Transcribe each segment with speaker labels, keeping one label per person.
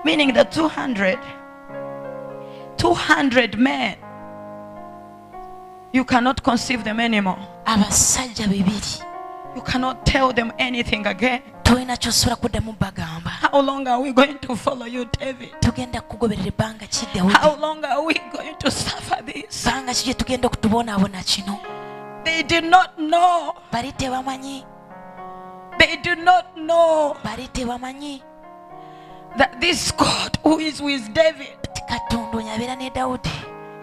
Speaker 1: Meaning the 200 men, you cannot conceive them anymore.
Speaker 2: Abasajja bibiri.
Speaker 1: You cannot tell them anything again.
Speaker 2: Toyina kyosobola kuddamu bagamba.
Speaker 1: How long are we going to follow you, David?
Speaker 2: Tugenda kugoberera ebbanga ki Dawudi?
Speaker 1: How long are we going to suffer this?
Speaker 2: Banga ki gye tugenda okutubonaabona kino?
Speaker 1: They did not know.
Speaker 2: Bali tebamanyi.
Speaker 1: They did not know
Speaker 2: Bali tebamanyi.
Speaker 1: that this God who is with David
Speaker 2: Katonda oyo abeera ne Dawudi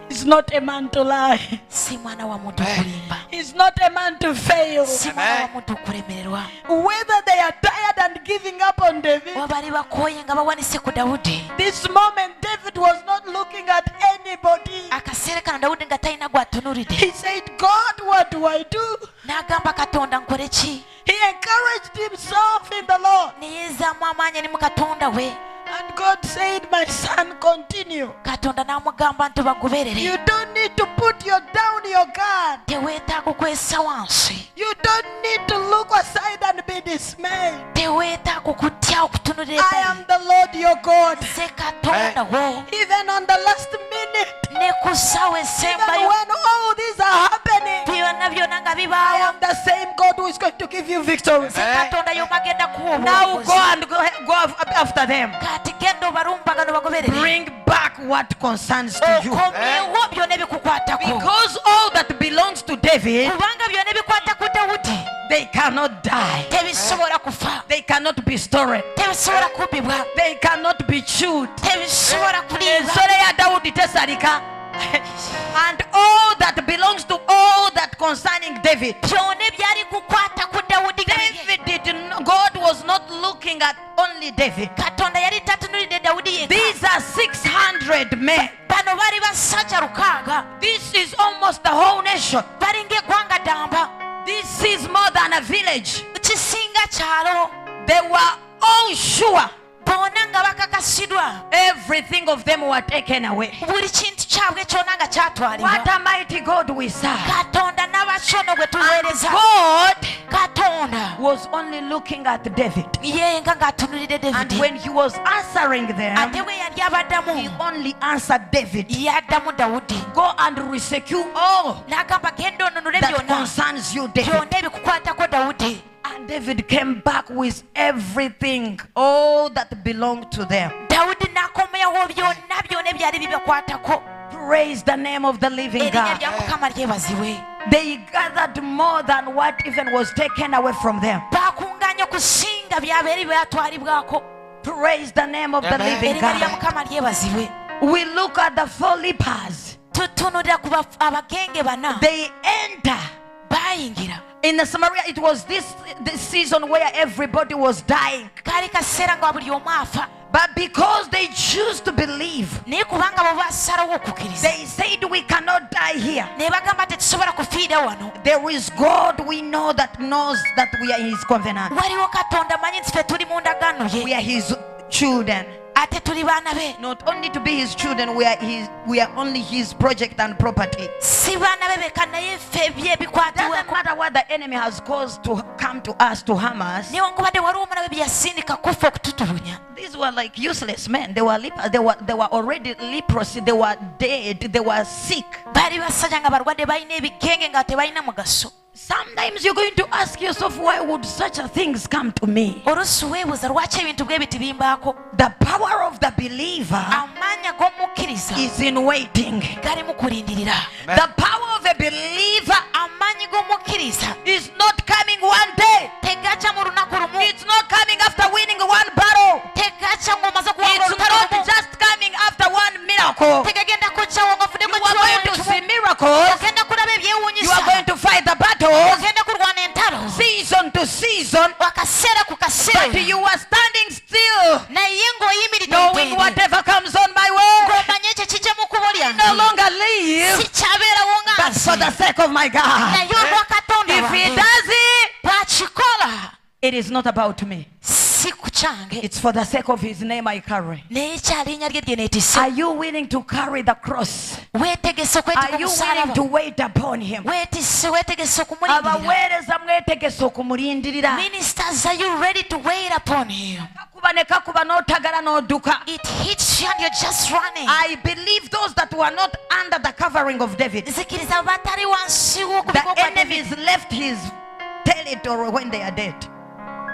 Speaker 1: is not a man to lie.
Speaker 2: si mwana wa muntu kulimba.
Speaker 1: He's not a man to fail.
Speaker 2: Si mwana wa muntu kulemererwa.
Speaker 1: Whether they are tired and giving up on David,
Speaker 2: Wabali bakooye nga bawanise ku Dawudi.
Speaker 1: this moment David was not looking at anybody.
Speaker 2: Akaseera kano Dawudi nga talina gw'atunuulidde.
Speaker 1: He said, God, what do I do?
Speaker 2: N'agamba Katonda nkole ki?
Speaker 1: He encouraged himself in the Lord.
Speaker 2: Ne yeezaamu amaanyi ali mu Katonda we.
Speaker 1: And God said, my son, continue.
Speaker 2: Katonda n'amugamba nti bagoberere.
Speaker 1: You don't need to put down your guard.
Speaker 2: Teweetaaga kwesa wansi.
Speaker 1: You don't need to look aside and be dismayed.
Speaker 2: Teweetaaga kutya okutunulira
Speaker 1: I am the Lord your God.
Speaker 2: nze Katonda wo.
Speaker 1: Even on the last minute,
Speaker 2: Ne ku ssaawa
Speaker 1: even
Speaker 2: esembayo
Speaker 1: when all these are happening,
Speaker 2: byonna byonna nga
Speaker 1: I
Speaker 2: bibaawo.
Speaker 1: am the same God who is going to give you victory.
Speaker 2: Nze Katonda y'omu agenda kuwa
Speaker 1: Now
Speaker 2: obulokozi.
Speaker 1: go and go after them.
Speaker 2: Kati genda obalumbagano bagoberere.
Speaker 1: Bring back what concerns to you.
Speaker 2: Okomyewo byonna ebikukwatako.
Speaker 1: Because all that belongs to David,
Speaker 2: Kubanga byonna ebikwata ku Dawudi
Speaker 1: they cannot die.
Speaker 2: tebisobola kufa.
Speaker 1: They cannot be stored.
Speaker 2: Tebisobola kubbibwa.
Speaker 1: They cannot be chewed.
Speaker 2: Tebisobola kuliibwa.
Speaker 1: Ensolo ya Dawudi tesalika. And all that belongs to all that concerning David.
Speaker 2: Byonna ebyali kukwata ku Dawudi nga
Speaker 1: David did not, God was not looking at only David.
Speaker 2: Katonda yali tatunulidde Dawudi yekka.
Speaker 1: These are 600 men.
Speaker 2: Bano baali basajja 600.
Speaker 1: This is almost the whole nation.
Speaker 2: Balinga eggwanga ddamba.
Speaker 1: This is more than a village.
Speaker 2: Kisinga kyalo.
Speaker 1: They were all sure
Speaker 2: Bonna nga bakakasidwa.
Speaker 1: everything of them were taken away.
Speaker 2: Buli kintu kyabwe kyonna nga
Speaker 1: What
Speaker 2: kyatwalibwa.
Speaker 1: a mighty God we serve.
Speaker 2: Katonda n'abakyono gwe
Speaker 1: And
Speaker 2: tuweereza.
Speaker 1: God
Speaker 2: Katonda
Speaker 1: was only looking at David.
Speaker 2: yenga ng'atunulidde
Speaker 1: And
Speaker 2: Davidi.
Speaker 1: when he was answering them,
Speaker 2: Ate bwe yali
Speaker 1: he
Speaker 2: abaddamu
Speaker 1: only answered David.
Speaker 2: yaddamu Dawudi.
Speaker 1: Go and rescue all
Speaker 2: N'agamba genda onunule
Speaker 1: that
Speaker 2: byonna.
Speaker 1: concerns you, David.
Speaker 2: Byonna ebikukwatako Dawudi.
Speaker 1: And David came back with everything, all that belonged to them.
Speaker 2: Dawudi n'akomawo byonna ebyali bibakwatako.
Speaker 1: Praise the name of the living
Speaker 2: Erinnya
Speaker 1: God.
Speaker 2: lya Mukama lyebazibwe.
Speaker 1: They gathered more than what even was taken away from them.
Speaker 2: Bakungaanya okusinga by'abeeri byatwalibwako.
Speaker 1: Praise the name of the living
Speaker 2: Erinnya lya
Speaker 1: God.
Speaker 2: Mukama lyebazibwe.
Speaker 1: We look at the four lepers.
Speaker 2: Tutunulira ku abagenge bana.
Speaker 1: They enter.
Speaker 2: Baayingira.
Speaker 1: In the Samaria, it was this season where everybody was dying.
Speaker 2: Kaali kaseera nga buli omu afa.
Speaker 1: But because they choose to believe,
Speaker 2: Naye kubanga bo baasalawo okukkiriza.
Speaker 1: they said we cannot die here.
Speaker 2: Ne bagamba tetusobola kufiira wano.
Speaker 1: There is God we know that knows that we are His covenant.
Speaker 2: Waliwo Katonda manyi nti ffe tuli mu ndagaano ye.
Speaker 1: We are His children.
Speaker 2: Ate tuli baana be.
Speaker 1: Not only to be His children, we are only His project and property.
Speaker 2: Si baana be beka naye ffe bye
Speaker 1: Doesn't
Speaker 2: bikwatibwako.
Speaker 1: matter what the enemy has caused to come to us, to harm us.
Speaker 2: Newankubadde waliwo omulabe bye yasindika kufa okututulunya.
Speaker 1: These were like useless men. They were lepers. They were already leprosy. They were dead. They were sick.
Speaker 2: Baali basajja nga balwadde balina ebikenge nga tebalina mugaso.
Speaker 1: Sometimes you're going to ask yourself, why would such a things come to me?
Speaker 2: Oluusi weebuuza lwaki ebintu bwe biti bimbaako.
Speaker 1: The power of the believer
Speaker 2: Amaanyi ag'omukkiriza
Speaker 1: is in waiting.
Speaker 2: gali mu kulindirira.
Speaker 1: The power of a believer
Speaker 2: Amaanyi g'omukkiriza
Speaker 1: is not coming one day.
Speaker 2: tegaca mu lunaku lumu.
Speaker 1: It's not coming after winning one battle.
Speaker 2: Tegaca ng'omaze kuwanga
Speaker 1: It's
Speaker 2: olutalo
Speaker 1: not
Speaker 2: lumu.
Speaker 1: just coming after one miracle.
Speaker 2: Tegagenda kuccawo nga
Speaker 1: You
Speaker 2: ofuddeko
Speaker 1: are going to see miracles.
Speaker 2: ogenda kulaba
Speaker 1: You are
Speaker 2: ebyewuunyisa.
Speaker 1: going to fight the battles
Speaker 2: Ogenda kulwana entalo.
Speaker 1: season to season.
Speaker 2: Akaseera ku
Speaker 1: But
Speaker 2: kaseera.
Speaker 1: you are standing still,
Speaker 2: Naye ng'oyimiridde
Speaker 1: knowing
Speaker 2: wweeri.
Speaker 1: whatever comes on my way,
Speaker 2: Ng'omanye ekyo kijja mu kkubo
Speaker 1: no
Speaker 2: lyange.
Speaker 1: longer live,
Speaker 2: Sikyabeerawo nga
Speaker 1: but for the
Speaker 2: nze.
Speaker 1: sake of my God.
Speaker 2: Naye olwa Katonda
Speaker 1: If He
Speaker 2: wange
Speaker 1: does it,
Speaker 2: bw'akikola
Speaker 1: it is not about me.
Speaker 2: si ku kyange
Speaker 1: It's for the sake of his name I carry.
Speaker 2: naye ekyalinnya lye lye neetisse.
Speaker 1: Are you willing to carry the cross?
Speaker 2: Weetegese okwetika
Speaker 1: Are you willing to
Speaker 2: omusaalaba.
Speaker 1: wait upon him?
Speaker 2: Weetegese okumulindirira.
Speaker 1: Abaweereza mwetegese okumulindirira.
Speaker 2: Ministers, are you ready to wait upon him?
Speaker 1: Kakuba ne kakuba n'otagala n'odduka.
Speaker 2: It hits you and you're just running.
Speaker 1: I believe those that were not under the covering of David,
Speaker 2: Nzikiriza batali wansi
Speaker 1: the
Speaker 2: w'okubiko kwa David.
Speaker 1: enemies left his territory when they are dead.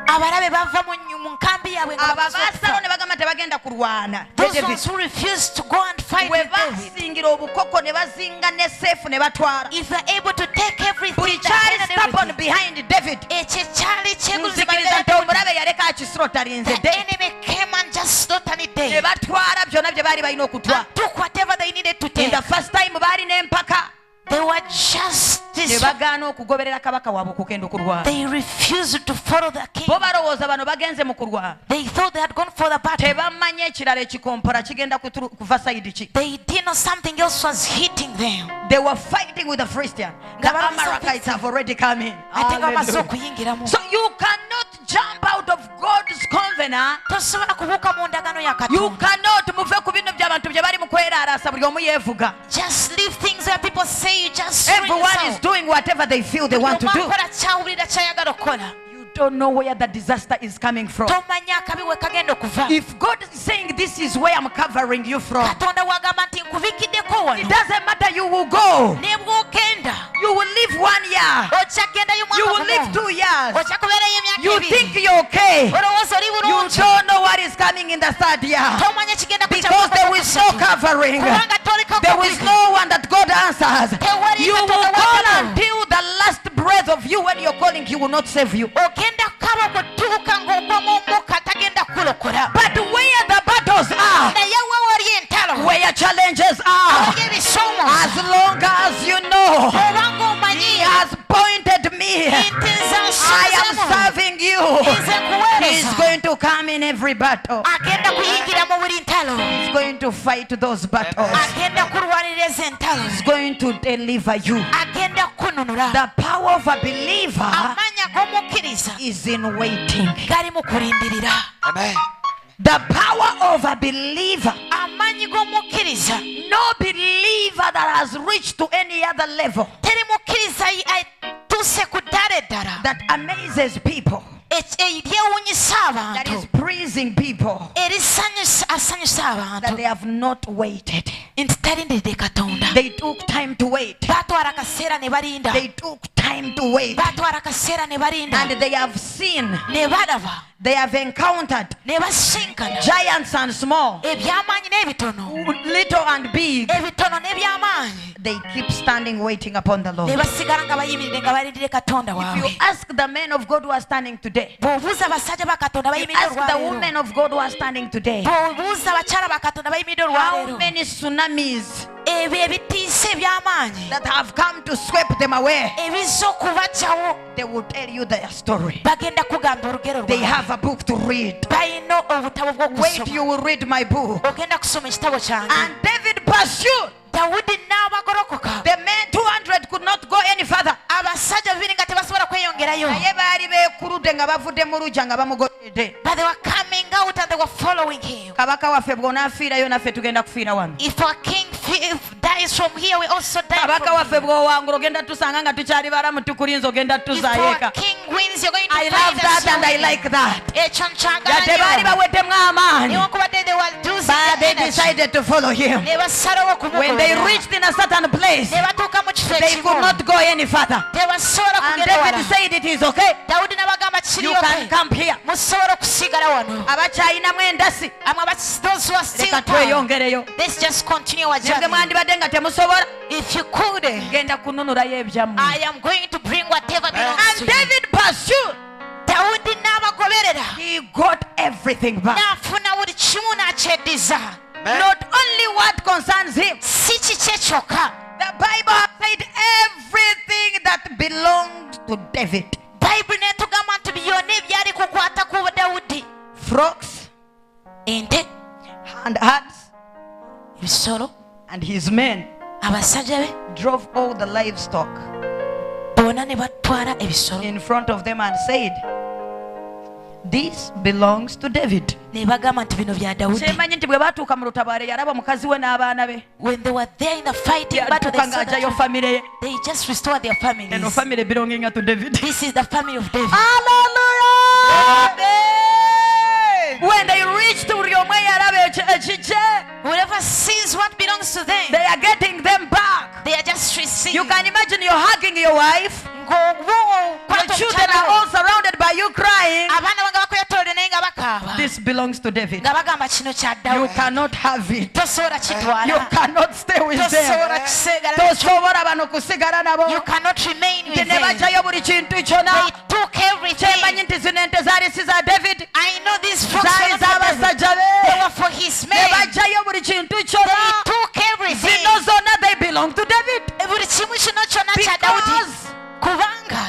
Speaker 2: Abalabe bava mu nkambi yaabwe nga bamaze
Speaker 1: Ababaasalawo
Speaker 2: okufa.
Speaker 1: ne bagamba tebagenda kulwana.
Speaker 2: Those ones who refuse to go and fight
Speaker 1: Bwe
Speaker 2: with David.
Speaker 1: basingira obukoko ne bazinga ne seefu ne batwala.
Speaker 2: If you're able to take everything,
Speaker 1: Buli
Speaker 2: the
Speaker 1: kyali
Speaker 2: hand and
Speaker 1: stubborn
Speaker 2: everything.
Speaker 1: behind David.
Speaker 2: Ekyo kyali kyegulumiza
Speaker 1: Nzikiriza
Speaker 2: mabega
Speaker 1: nti
Speaker 2: ya
Speaker 1: omulabe yaleka akisiro talinze
Speaker 2: The
Speaker 1: David.
Speaker 2: enemy came and just slaughtered it
Speaker 1: Ne
Speaker 2: dead.
Speaker 1: batwala byonna bye baali balina okutwala.
Speaker 2: And took whatever they needed to
Speaker 1: In
Speaker 2: take.
Speaker 1: the first time baalina empaka.
Speaker 2: They were just
Speaker 1: Ne
Speaker 2: this.
Speaker 1: bagaana okugoberera kabaka waabwe okugenda okulwana.
Speaker 2: They refused to follow the king.
Speaker 1: Bo balowooza bano bagenze mu kulwana.
Speaker 2: They thought they had gone for the battle.
Speaker 1: Tebamanyi ekirala ekikompora kigenda kuva sayidi ki.
Speaker 2: They didn't know something else was hitting them.
Speaker 1: They were fighting with the Philistines. The
Speaker 2: Nga bamaze
Speaker 1: Amalekites have already come in.
Speaker 2: Ate nga bamaze
Speaker 1: Hallelujah.
Speaker 2: okuyingiramu.
Speaker 1: So you cannot jump out of God's covenant.
Speaker 2: Tosobola kubuuka mu ndagaano ya
Speaker 1: You
Speaker 2: Katonda.
Speaker 1: cannot muve ku bino by'abantu bye bali mu kweraaraasa buli omu yeevuga.
Speaker 2: Just leave things where people say you just
Speaker 1: Everyone is doing whatever they feel they want to do.
Speaker 2: Omuntu akola kyawulira kyayagala okukola.
Speaker 1: You don't know where the disaster is coming from.
Speaker 2: Tomanyi akabi we kagenda okuva.
Speaker 1: If God is saying this is where I'm covering you from,
Speaker 2: Katonda wagamba nti nkubikiddeko
Speaker 1: it
Speaker 2: wano.
Speaker 1: doesn't matter, you will go.
Speaker 2: Ne bw'ogenda
Speaker 1: You will live 1 year.
Speaker 2: ojja kugendayo
Speaker 1: You
Speaker 2: mwaka
Speaker 1: will live
Speaker 2: gumu.
Speaker 1: 2 years.
Speaker 2: Ojja kubeerayo emyaka
Speaker 1: You
Speaker 2: ebiri.
Speaker 1: think you're okay.
Speaker 2: Olowooza oli
Speaker 1: You
Speaker 2: bulungi.
Speaker 1: don't know what is coming in the 3rd year.
Speaker 2: Tomanyi kigenda kujja
Speaker 1: Because
Speaker 2: mu
Speaker 1: there
Speaker 2: mwaka
Speaker 1: is no
Speaker 2: gusatu.
Speaker 1: covering.
Speaker 2: Kubanga toliko
Speaker 1: There is
Speaker 2: kubiri.
Speaker 1: no one that God answers.
Speaker 2: Tewali
Speaker 1: You will
Speaker 2: Katonda
Speaker 1: call
Speaker 2: w'addamu.
Speaker 1: until the last breath of you when you're calling, He will not save you.
Speaker 2: Ogenda kukaba okutuuka ng'ogwamu omukka tagenda kukulokola.
Speaker 1: But where the battles are,
Speaker 2: Naye we wali entalo.
Speaker 1: where challenges are,
Speaker 2: Wali ebisoomooza.
Speaker 1: as long as you know
Speaker 2: Obanga
Speaker 1: He
Speaker 2: omanyi
Speaker 1: has pointed me,
Speaker 2: nti nze
Speaker 1: I am
Speaker 2: nsuubizamu.
Speaker 1: serving you.
Speaker 2: Nze
Speaker 1: He's
Speaker 2: nkuweereza.
Speaker 1: going to come in every battle.
Speaker 2: Agenda kuyingira mu buli ntalo.
Speaker 1: He's going to fight those battles.
Speaker 2: Agenda kulwanira ezo entalo.
Speaker 1: He's going to deliver you.
Speaker 2: Agenda kununula.
Speaker 1: The power of a believer
Speaker 2: Amaanyi ag'omukkiriza
Speaker 1: is in waiting.
Speaker 2: gali mu kulindirira.
Speaker 3: Amen.
Speaker 1: The power of a believer,
Speaker 2: Amaanyi g'omukkiriza.
Speaker 1: no believer that has reached to any other level,
Speaker 2: Teri mukkiriza atuuse ku ddala eddala.
Speaker 1: that amazes people,
Speaker 2: Eryewuunyisa
Speaker 1: that is
Speaker 2: abantu.
Speaker 1: pleasing people,
Speaker 2: Asanyusa
Speaker 1: that
Speaker 2: abantu.
Speaker 1: they have not waited.
Speaker 2: Nti talindiridde Katonda.
Speaker 1: They took time to wait.
Speaker 2: Baatwala akaseera ne balinda.
Speaker 1: They took time to wait.
Speaker 2: Baatwala akaseera ne balinda.
Speaker 1: And they have seen,
Speaker 2: Ne balaba.
Speaker 1: they have encountered
Speaker 2: Ne basinkana.
Speaker 1: giants and small,
Speaker 2: Ebyamaanyi n'ebitono.
Speaker 1: little and big.
Speaker 2: Ebitono n'ebyamaanyi.
Speaker 1: They keep standing waiting upon the
Speaker 2: Ne
Speaker 1: Lord.
Speaker 2: basigala nga bayimiridde nga balindire Katonda
Speaker 1: If you
Speaker 2: waabwe.
Speaker 1: ask the men of God who are standing today,
Speaker 2: Bw'obuuza abasajja ba Katonda
Speaker 1: you
Speaker 2: bayimiridde
Speaker 1: ask the
Speaker 2: olwaleero.
Speaker 1: women of God who are standing today,
Speaker 2: Bw'obuuza abakyala ba Katonda bayimiridde
Speaker 1: how
Speaker 2: olwaleero.
Speaker 1: many tsunamis
Speaker 2: Ebyo ebitiisa ebyamaanyi.
Speaker 1: that have come to sweep them away,
Speaker 2: Ebizza okubajjawo.
Speaker 1: they will tell you their story.
Speaker 2: Bagenda kugamba olugero
Speaker 1: They
Speaker 2: lwabwe.
Speaker 1: have a book to read.
Speaker 2: Balina obutabo
Speaker 1: Wait,
Speaker 2: bw'okusoma.
Speaker 1: you will read my book.
Speaker 2: Ogenda kusoma ekitabo kyange.
Speaker 1: And David pursued.
Speaker 2: Dawudi n'abagolokoka.
Speaker 1: The men 200 could not go any further.
Speaker 2: Abasajja babiri nga tebasobola kweyongerayo.
Speaker 1: Naye baali beekuludde nga bavudde mu luggya nga bamugoberede.
Speaker 2: But they were coming out and they were following him.
Speaker 1: Kabaka waffe bw'onaafiirayo naffe tugenda kufiira wano.
Speaker 2: If our king dies from here, we also die
Speaker 1: Kabaka
Speaker 2: from
Speaker 1: waffe bw'owangula ogenda tusanga nga tukyali balamu tukulinza ogenda
Speaker 2: If
Speaker 1: tuzaayo
Speaker 2: our
Speaker 1: eka.
Speaker 2: king wins, you're going to
Speaker 1: I
Speaker 2: find
Speaker 1: love
Speaker 2: us
Speaker 1: that and I
Speaker 2: winning.
Speaker 1: like that.
Speaker 2: Ekyo nkyagala
Speaker 1: Yate baali
Speaker 2: nnyo.
Speaker 1: baweddemu amaanyi.
Speaker 2: Newankubadde they were losing
Speaker 1: But they
Speaker 2: their energy.
Speaker 1: decided to follow him.
Speaker 2: Ne basalawo
Speaker 1: When they
Speaker 2: okumugoberera.
Speaker 1: reached in a certain place,
Speaker 2: Ne batuuka mu kifo
Speaker 1: they could
Speaker 2: ekimu.
Speaker 1: not go any further.
Speaker 2: Tebasobola
Speaker 1: And
Speaker 2: kugenda
Speaker 1: David
Speaker 2: wala.
Speaker 1: said, it is okay.
Speaker 2: Dawudi n'abagamba kiri
Speaker 1: You can
Speaker 2: okay.
Speaker 1: come here.
Speaker 2: Musobola okusigala wano.
Speaker 1: Abakyayinamu endasi,
Speaker 2: Those who are still
Speaker 1: leka
Speaker 2: power,
Speaker 1: tweyongereyo.
Speaker 2: let's just continue our
Speaker 1: Nge
Speaker 2: journey.
Speaker 1: mwandibadde nga temusobola,
Speaker 2: If you could,
Speaker 1: genda kununulayo ebyammwe.
Speaker 2: I am going to bring whatever belongs
Speaker 1: And
Speaker 2: to you.
Speaker 1: David pursued.
Speaker 2: Dawudi n'abagoberera.
Speaker 1: He got everything back.
Speaker 2: N'afuna buli kimu n'akyeddiza.
Speaker 1: Not only what concerns him.
Speaker 2: Si kiki kyokka.
Speaker 1: The Bible has said everything that belonged to David.
Speaker 2: Bayibuli n'etugamba nti byonna ebyali kukwata ku Dawudi.
Speaker 1: Flocks,
Speaker 2: Ente,
Speaker 1: and herds,
Speaker 2: ebisolo,
Speaker 1: and his men
Speaker 2: abasajja be,
Speaker 1: drove all the livestock
Speaker 2: bonna ne batwala ebisolo.
Speaker 1: in front of them and said, this belongs to David.
Speaker 2: ne bagamba nti bino bya Dawudi.
Speaker 1: Kyemanyi nti bwe batuuka mu lutabaale yalaba mukazi we n'abaana be.
Speaker 2: When they were there in the fighting battle,
Speaker 1: Yatuuka ng'aggyayo famire ye.
Speaker 2: they just restored their families.
Speaker 1: Eno family belonging to David.
Speaker 2: This is the family of David.
Speaker 1: Hallelujah! When they reach to buli omwe yalaba ekikye,
Speaker 2: Whoever sees what belongs to them,
Speaker 1: they are getting them back.
Speaker 2: they are just receiving.
Speaker 1: You can imagine you're hugging your wife. Your children are all surrounded by you crying.
Speaker 2: abaana banga bakwetolodde naye nga bakaaba
Speaker 1: This belongs to David.
Speaker 2: nga bagamba kino kya
Speaker 1: You
Speaker 2: Dawudi.
Speaker 1: cannot have it.
Speaker 2: Tosobola
Speaker 1: You
Speaker 2: kitwala,
Speaker 1: cannot stay with them.
Speaker 2: tosobola kiseegala,
Speaker 1: Tosobola bano kusigala nabo.
Speaker 2: you cannot remain
Speaker 1: Nti
Speaker 2: with
Speaker 1: ne
Speaker 2: them.
Speaker 1: bajjayo buli kintu
Speaker 2: They
Speaker 1: kyonna.
Speaker 2: took everything.
Speaker 1: Kyemanyi nti zino ente zaali si za David.
Speaker 2: I know these folks
Speaker 1: Zaali
Speaker 2: were not for David.
Speaker 1: z'abasajja
Speaker 2: They
Speaker 1: be.
Speaker 2: were for his
Speaker 1: Ne
Speaker 2: men.
Speaker 1: bajjayo buli kintu
Speaker 2: They
Speaker 1: kyonna.
Speaker 2: took everything.
Speaker 1: Zino zonna they belong to David.
Speaker 2: Buli kimu kino kyonna kya Dawudi.
Speaker 1: Because
Speaker 2: Kubanga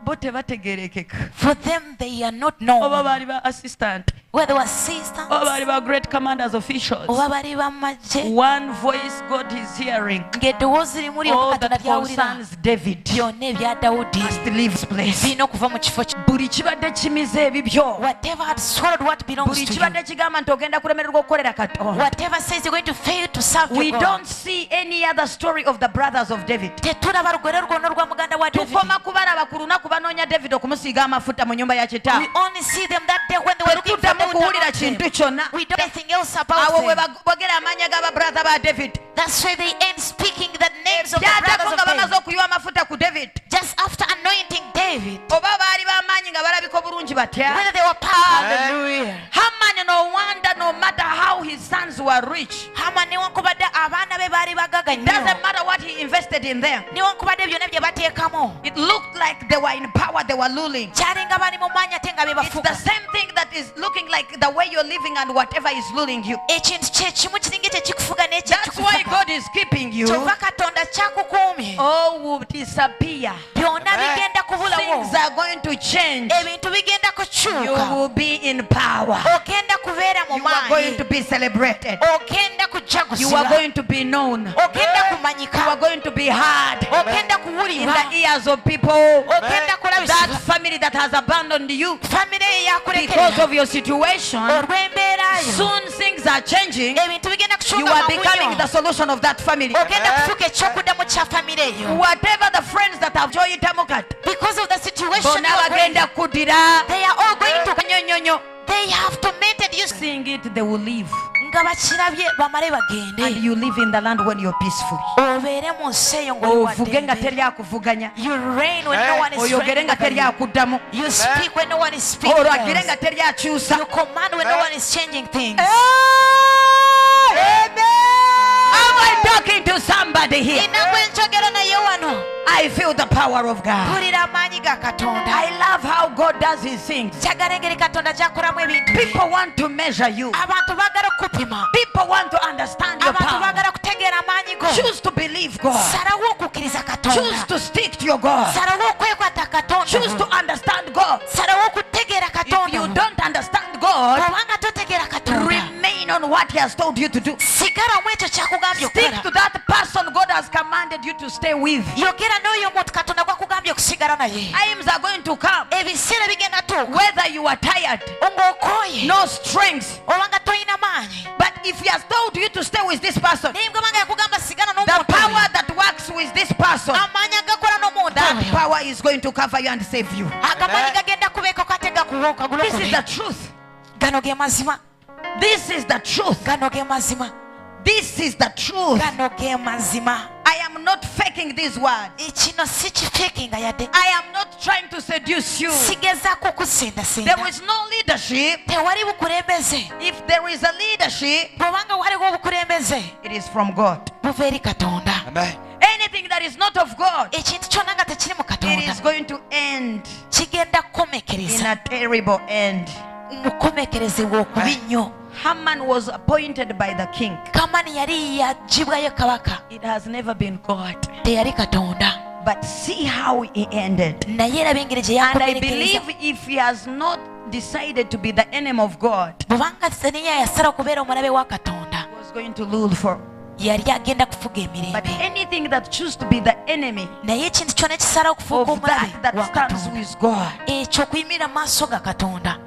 Speaker 1: bo tebategeerekeka.
Speaker 2: for them they are not
Speaker 1: Oba
Speaker 2: known.
Speaker 1: baali ba assistant.
Speaker 2: Whether was sisters
Speaker 1: Oba baali ba great commanders officials.
Speaker 2: oba bali bamagye,
Speaker 1: One voice God is hearing.
Speaker 2: ng'eddoboozi limu lyo
Speaker 1: All
Speaker 2: Katonda
Speaker 1: that
Speaker 2: lyawulira,
Speaker 1: concerns David
Speaker 2: byonna ebya Dawudi
Speaker 1: must leave this place.
Speaker 2: birina okuva mu kifo kino.
Speaker 1: Buli kibadde kimize ebibyo.
Speaker 2: Whatever had swallowed what belongs
Speaker 1: Buli
Speaker 2: to you,
Speaker 1: kibadde kigamba nti ogenda kulemererwa okukolera Katonda.
Speaker 2: whatever says you're going to fail to serve
Speaker 1: We
Speaker 2: your God.
Speaker 1: don't see any other story of the brothers of David.
Speaker 2: Tetulaba lugero lwonna lwa muganda wa David.
Speaker 1: Tukoma kubalaba ku lunaku banoonya David okumusiiga amafuta mu nyumba ya kitaawe.
Speaker 2: We only see them that day when they were looking for
Speaker 1: Tetuddamu
Speaker 2: them.
Speaker 1: kuwulira kintu kyonna.
Speaker 2: We don't know anything else about
Speaker 1: Awo we
Speaker 2: them.
Speaker 1: bogera amaanya g'ababrother ba David.
Speaker 2: That's why they end speaking the names of the
Speaker 1: Byatako
Speaker 2: brothers
Speaker 1: nga
Speaker 2: of
Speaker 1: bamaze
Speaker 2: David.
Speaker 1: okuyiwa amafuta ku David.
Speaker 2: Just after anointing David,
Speaker 1: Oba baali b'amaanyi nga balabika obulungi batya.
Speaker 2: whether they were hallelujah.
Speaker 1: Haman, no wonder, no matter how his sons were rich,
Speaker 2: Haman newankubadde abaana be baali bagaga nnyo,
Speaker 1: doesn't matter what he invested in them.
Speaker 2: newankubadde byonna bye bateekamu,
Speaker 1: It looked like they were in power, they were ruling.
Speaker 2: kyalinga bali mu maanyi ate nga be
Speaker 1: It's the
Speaker 2: bafuga.
Speaker 1: same thing that is looking like the way you're living and whatever is ruling you.
Speaker 2: Ekintu kye kimu kiringa kyekikufuga
Speaker 1: That's why
Speaker 2: n'ekyekikufuga.
Speaker 1: God is keeping you.
Speaker 2: Kyova Katonda kyakukuumye.
Speaker 1: All will disappear.
Speaker 2: Byonna bigenda kubulawo.
Speaker 1: Things are going to change.
Speaker 2: Ebintu bigenda
Speaker 1: You
Speaker 2: kukyuka.
Speaker 1: will be in power.
Speaker 2: Ogenda kubeera mu
Speaker 1: You are going to
Speaker 2: maanyi.
Speaker 1: be celebrated.
Speaker 2: Ogenda
Speaker 1: You are
Speaker 2: kujaguzibwa.
Speaker 1: going to be known.
Speaker 2: Ogenda
Speaker 1: You are
Speaker 2: kumanyika.
Speaker 1: going to be heard
Speaker 2: Ogenda
Speaker 1: in
Speaker 2: kuwulirwa.
Speaker 1: the ears of people.
Speaker 2: Ogenda
Speaker 1: That
Speaker 2: kulabisibwa.
Speaker 1: family that has abandoned you
Speaker 2: Famire ye
Speaker 1: because
Speaker 2: yakulekerera
Speaker 1: of your situation.
Speaker 2: olw'embeera yo.
Speaker 1: Soon things are changing.
Speaker 2: Ebintu bigenda
Speaker 1: You
Speaker 2: kukyuka
Speaker 1: are
Speaker 2: mangu
Speaker 1: becoming
Speaker 2: nnyo.
Speaker 1: the solution of that family.
Speaker 2: Ogenda kufuuka ekyokuddamu kya famire eyo.
Speaker 1: Whatever the friends that have joined Tamukat,
Speaker 2: Because of the situation
Speaker 1: bonna
Speaker 2: you are going,
Speaker 1: bagenda kuddira.
Speaker 2: they are all going to,
Speaker 1: Nyonyonyo.
Speaker 2: they have tormented you.
Speaker 1: Seeing it, they will leave.
Speaker 2: Nga bakirabye bamale
Speaker 1: And
Speaker 2: bagende.
Speaker 1: you live in the land when you're peaceful.
Speaker 2: Obeere mu nsi eyo ng'oli
Speaker 1: Ovuge nga
Speaker 2: wadde.
Speaker 1: teri akuvuganya.
Speaker 2: You reign when no one is
Speaker 1: Oyogere
Speaker 2: reigning
Speaker 1: nga
Speaker 2: over
Speaker 1: teri
Speaker 2: you.
Speaker 1: akuddamu.
Speaker 2: You speak when no one is speaking
Speaker 1: Olwagire
Speaker 2: else.
Speaker 1: nga teri akyusa.
Speaker 2: You command when no one is changing things.
Speaker 1: Am I talking to somebody here?
Speaker 2: Ennaku enkyogera naye wano.
Speaker 1: I feel the power of God.
Speaker 2: Mpulira amaanyi ga Katonda.
Speaker 1: I love how God does his things.
Speaker 2: Kyagala engeri Katonda gy'akolamu ebintu bye.
Speaker 1: People want to measure you.
Speaker 2: Abantu baagala okukupima.
Speaker 1: People want to understand your
Speaker 2: Abantu
Speaker 1: power.
Speaker 2: baagala kutegeera amaanyi go.
Speaker 1: Choose to believe God.
Speaker 2: Salawo okukkiriza
Speaker 1: Choose
Speaker 2: Katonda.
Speaker 1: to stick to your God.
Speaker 2: Salawo okwekwata
Speaker 1: Choose to
Speaker 2: Katonda.
Speaker 1: understand God.
Speaker 2: Salawo okutegeera
Speaker 1: If you
Speaker 2: Katonda.
Speaker 1: don't understand God,
Speaker 2: Obanga totegeera Katonda,
Speaker 1: remain on what He has told you to do.
Speaker 2: sigala mu ekyo kyakugambye
Speaker 1: Stick to
Speaker 2: okukola.
Speaker 1: that person God has commanded you to stay with.
Speaker 2: Yogera n'oyo omuntu Katonda gwakugambye okusigala naye.
Speaker 1: Times are going to come,
Speaker 2: Ebiseera bigenda tuuka
Speaker 1: whether you are tired,
Speaker 2: ng'okooye
Speaker 1: no strength.
Speaker 2: obanga toyina maanyi.
Speaker 1: But if He has told you to stay with this person,
Speaker 2: Naye bw'obanga yakugamba sigala
Speaker 1: the
Speaker 2: n'omuntu
Speaker 1: power
Speaker 2: oyo,
Speaker 1: that works with this person,
Speaker 2: amaanyi agakola n'omuntu
Speaker 1: that
Speaker 2: oyo,
Speaker 1: power is going to cover you and save you.
Speaker 2: agamaanyi gagenda kubeeko kate gakuwa
Speaker 1: This is
Speaker 2: okagulokole.
Speaker 1: the truth.
Speaker 2: Gano ge mazima.
Speaker 1: This is the truth.
Speaker 2: Gano ge mazima.
Speaker 1: This is the truth.
Speaker 2: Gano ge mazima.
Speaker 1: I am not faking these words.
Speaker 2: Kino si kifeekinga yadde.
Speaker 1: I am not trying to seduce you.
Speaker 2: Sigezaako kusendasenda.
Speaker 1: There is no leadership.
Speaker 2: Tewali bukulembeze.
Speaker 1: If there is a leadership,
Speaker 2: Bw'obanga waliwo obukulembeze
Speaker 1: it is from God.
Speaker 2: buva eri Katonda.
Speaker 1: Anything that is not of God,
Speaker 2: Ekintu kyonna nga tekiri mu
Speaker 1: it is
Speaker 2: Katonda
Speaker 1: going to end
Speaker 2: kigenda
Speaker 1: in
Speaker 2: kukomekereza.
Speaker 1: a terrible end.
Speaker 2: Mukomekerezebwa okubi nnyo.
Speaker 1: Haman was appointed by the king.
Speaker 2: Kamani yali yagibwayo kabaka.
Speaker 1: It has never been God.
Speaker 2: Teyali Katonda.
Speaker 1: But see how he ended.
Speaker 2: Naye eraba engeri gye
Speaker 1: And I
Speaker 2: yakomekereza.
Speaker 1: believe if he has not decided to be the enemy of God,
Speaker 2: Bw'obanga Saniya yasala okubeera omulabe wa Katonda,
Speaker 1: he was going to rule for.
Speaker 2: yali agenda kufuga
Speaker 1: But
Speaker 2: emirembe.
Speaker 1: anything that chooses to be the enemy
Speaker 2: Naye ekintu kyonna ekisala okufuuka
Speaker 1: of that
Speaker 2: omulabe
Speaker 1: that
Speaker 2: wa
Speaker 1: stands
Speaker 2: Katonda,
Speaker 1: with God,
Speaker 2: ekyo okuyimirira mu maaso ga Katonda,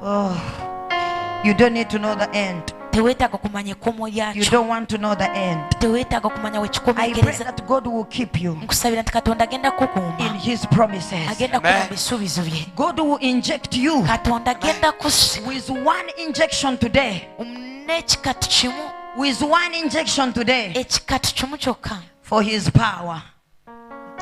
Speaker 1: Oh, you don't need to know the end.
Speaker 2: Teweetaaga kumanya ekkomo
Speaker 1: You
Speaker 2: lyakyo.
Speaker 1: don't want to know the end.
Speaker 2: Teweetaaga kumanya
Speaker 1: I pray
Speaker 2: wekikomekereza.
Speaker 1: that God will keep you
Speaker 2: Nkusabira nti Katonda agenda kukuuma.
Speaker 1: in His promises.
Speaker 2: Agenda kuba bisuubizo bye.
Speaker 1: God will inject you
Speaker 2: Katonda agenda kussa
Speaker 1: with one injection today.
Speaker 2: n'ekikatu kimu.
Speaker 1: With one injection today
Speaker 2: Ekikatu kimu kyokka
Speaker 1: for His power